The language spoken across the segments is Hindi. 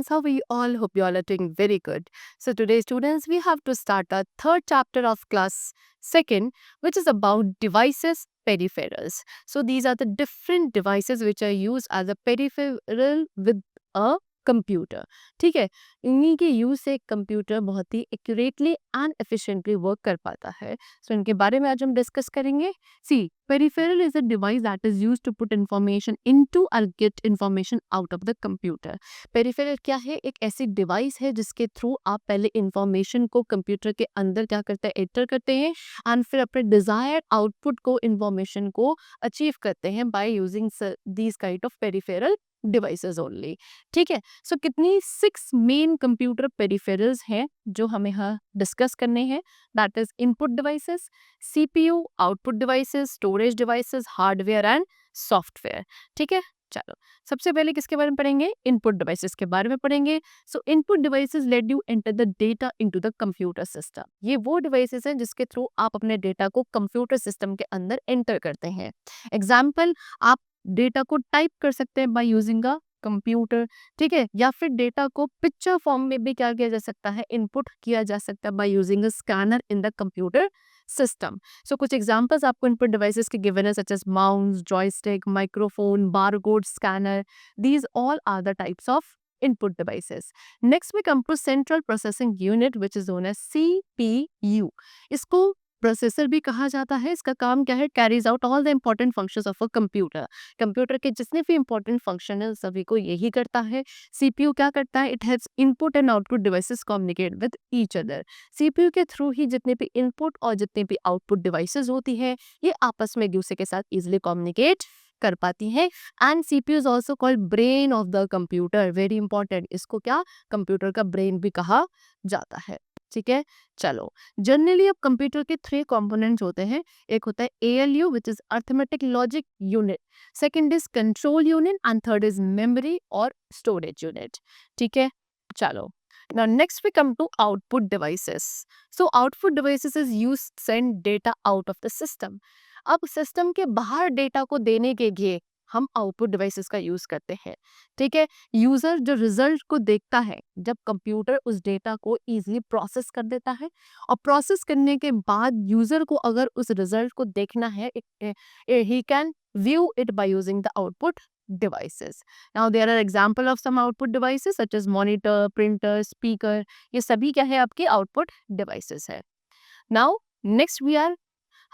How are you all? Hope you all are doing very good. So today, students, we have to start our third chapter of class second, which is about devices, peripherals. So these are the different devices which are used as a peripheral with a computer. ठीक है, इन्हीं के यूज से एक कंप्यूटर बहुत ही एक्यूरेटली एंड एफिशिएंटली वर्क कर पाता है. सो इनके बारे में आज हम डिस्कस करेंगे. सी, peripheral is a device that is used to put information into or get information out of the computer. Peripheral क्या है? एक ऐसी डिवाइस है जिसके थ्रू आप पहले इंफॉर्मेशन को कंप्यूटर के अंदर क्या करते हैं, एंटर करते हैं एंड फिर अपने डिजायर्ड आउटपुट को, इंफॉर्मेशन को अचीव करते हैं by using these kind of peripheral devices only. ठीक है, सो कितनी 6 मेन कंप्यूटर पेरिफेरल्स हैं जो हमें यहाँ डिस्कस करने हैं. That is input devices, CPU, output devices, storage devices, hardware and software. ठीक है, चलो सबसे पहले किसके बारे में पढ़ेंगे? इनपुट डिवाइसेस के बारे में पढ़ेंगे. सो input devices let you enter the data into the computer system. ये वो डिवाइसेस हैं जिसके थ्रू आप अपने डेटा को कंप्यूटर सिस्टम के अंदर एंटर करते हैं. एग्जाम्पल, आप डेटा को टाइप कर सकते हैं बाय यूजिंग अ कंप्यूटर. ठीक है, या फिर डेटा को पिक्चर फॉर्म में भी क्या किया जा सकता है, इनपुट किया जा सकता है by using a scanner in the computer system. So कुछ एग्जांपल्स आपको इनपुट डिवाइसेस के गिवन है, such as mouse, joystick, microphone, barcode scanner. These all are the types of input devices. Next we come to central processing unit which is known as CPU. इसको प्रोसेसर भी कहा जाता है. इसका काम क्या है? Carries out all the important functions of a computer. Computer के जितने भी इंपॉर्टेंट फंक्शन है सभी को यही करता है. सीपीयू क्या करता है? It has input and output devices communicate with each other. CPU के थ्रू ही जितने भी इनपुट और जितने भी आउटपुट डिवाइसेस होती है ये आपस में एक दूसरे के साथ इजिली कम्युनिकेट कर पाती है. And CPU is also called brain of the computer. Very important, इसको क्या कंप्यूटर का ब्रेन भी कहा जाता है. ठीक है, चलो जनरली अब कंप्यूटर के 3 कंपोनेंट्स होते हैं. एक होता है ALU which is arithmetic logic unit, second is control unit and third is memory और स्टोरेज यूनिट. ठीक है, चलो now next we come to output devices. So output devices is used to send data out of the system. अब सिस्टम के बाहर डेटा को देने के लिए हम आउटपुट डिवाइसेस का यूज करते हैं. ठीक है, यूजर जो रिजल्ट को देखता है, जब कंप्यूटर उस डेटा को इजीली प्रोसेस कर देता है और प्रोसेस करने के बाद यूजर को अगर उस रिजल्ट को देखना है, he can view it by using the output devices. Now there are example of some output devices such as monitor, printer, speaker. ये सभी क्या है? आपके output devices है. Now next we are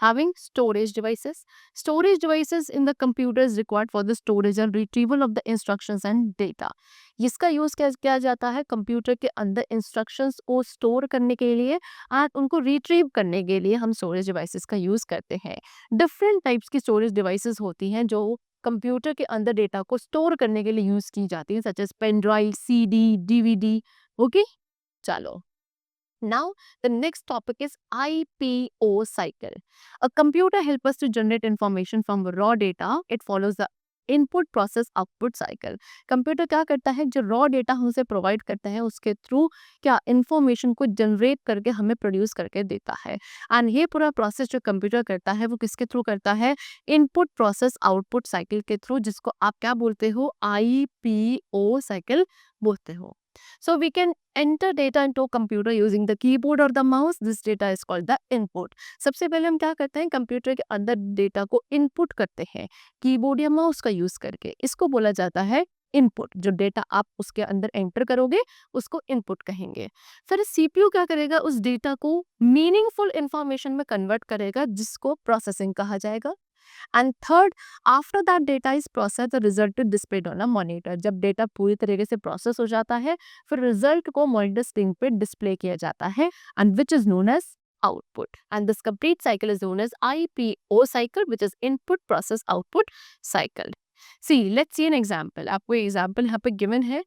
having storage devices. Storage devices in the computer is required for the storage and retrieval of the instructions and data. इसका यूज क्या किया जाता है? कंप्यूटर के अंदर इंस्ट्रक्शंस को स्टोर करने के लिए और उनको रिट्रीव करने के लिए हम स्टोरेज डिवाइसेस का यूज करते हैं. डिफरेंट टाइप्स की स्टोरेज डिवाइसेस होती हैं जो कंप्यूटर के अंदर डेटा को स्टोर करने के लिए यूज की जाती है, such as pen drive, CD, DVD. Okay, चलो now the next topic is IPO cycle. A computer helps us to generate information from raw data. It follows the input process output cycle. Computer क्या करता है? जो रॉ डेटा हमसे प्रोवाइड करता है उसके थ्रू क्या इंफॉर्मेशन को जनरेट करके हमें प्रोड्यूस करके देता है. एंड ये पूरा प्रोसेस जो कंप्यूटर करता है वो किसके थ्रू करता है? इनपुट प्रोसेस आउटपुट साइकिल के थ्रू, जिसको आप क्या बोलते हो? IPO साइकिल बोलते हो. So we can enter data into a computer using the keyboard or the mouse. This data is called the input. सबसे पहले हम क्या करते हैं? कंप्यूटर के अंदर डेटा को इनपुट करते हैं कीबोर्ड या माउस का यूज करके. इसको बोला जाता है इनपुट. जो डेटा आप उसके अंदर एंटर करोगे उसको इनपुट कहेंगे. फिर सीपीयू क्या करेगा? उस डेटा को मीनिंगफुल इंफॉर्मेशन में कन्वर्ट करेगा जिसको प्रोसेसिंग कहा जाएगा. And third, after that data is process the result displayed on a monitor. जब डेटा पूरी तरीके से प्रोसेस हो जाता है फिर रिजल्ट को मॉनिटर स्क्रीन पे डिस्प्ले किया जाता है and which is known as output. And this complete cycle is known as IPO cycle, which is input process output cycle. See, let's see an example. आपको एग्जाम्पल यहाँ पे गिवन है.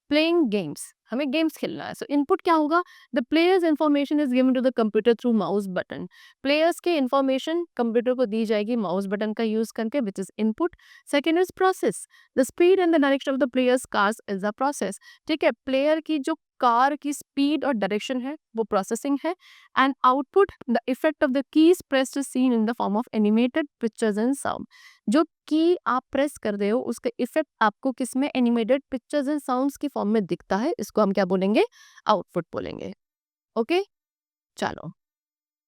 प्लेइंग गेम्स, हमें गेम्स खेलना है. सो इनपुट क्या होगा? The players information is given to the computer through mouse button. Players की इंफॉर्मेशन कंप्यूटर को दी जाएगी माउस बटन का यूज करके, which is input. Second is process. The speed and the direction of the players cars is the process. ठीक है, प्लेयर की जो कार की स्पीड और डायरेक्शन है वो प्रोसेसिंग है। And output the effect of the keys pressed seen in the form of animated pictures and sound. जो की आप प्रेस कर रहे हो उसका इफेक्ट आपको किसमें, एनिमेटेड पिक्चर्स एंड साउंड्स की फॉर्म में दिखता है, इसको हम क्या बोलेंगे, आउटपुट बोलेंगे। ओके, चलो।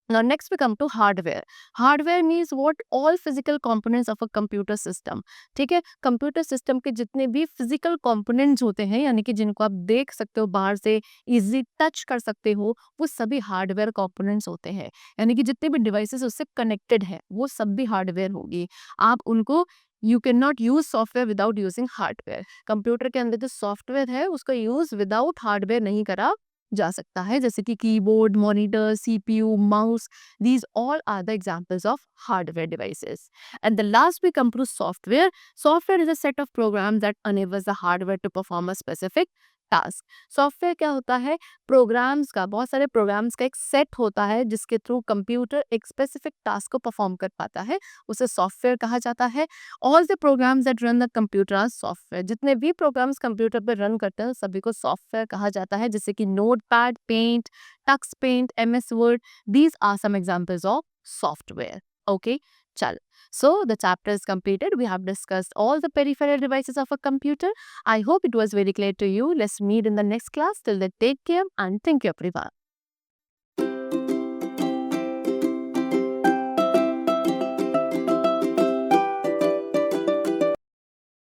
Now next we come to hardware. Hardware means what all physical components of a computer system. ठीक है, कंप्यूटर सिस्टम के जितने भी फिजिकल कंपोनेंट्स होते हैं, यानी कि जिनको आप देख सकते हो बाहर से, इजी टच कर सकते हो, वो सभी हार्डवेयर कंपोनेंट्स होते हैं। यानी कि जितने भी डिवाइसेस उससे कनेक्टेड है वो सब भी हार्डवेयर होगी। आप उनको, you can not use software without using hardware. Computer के अंदर जो सॉफ्टवेयर है उसका यूज विदाउट हार्डवेयर नहीं करा जा सकता है, जैसे कि keyboard, monitor, CPU, mouse. These all are the examples of hardware devices. And the last we come to software. Software is a set of programs that enables the hardware to perform a specific task. Software क्या होता है, प्रोग्राम्स का, बहुत सारे प्रोग्राम्स का एक सेट होता है जिसके थ्रू कंप्यूटर एक स्पेसिफिक टास्क को परफॉर्म कर पाता है, उसे सॉफ्टवेयर कहा जाता है। All the programs that run the computer are software. जितने भी प्रोग्राम्स कंप्यूटर पर रन करते हैं सभी को सॉफ्टवेयर कहा जाता है, जैसे कि Notepad, Paint, Tux Paint, MS Word. These are some examples of software. Okay, चल। So the chapter is completed. We have discussed all the peripheral devices of a computer. I hope it was very clear to you. Let's meet in the next class. Till then, take care and thank you everyone.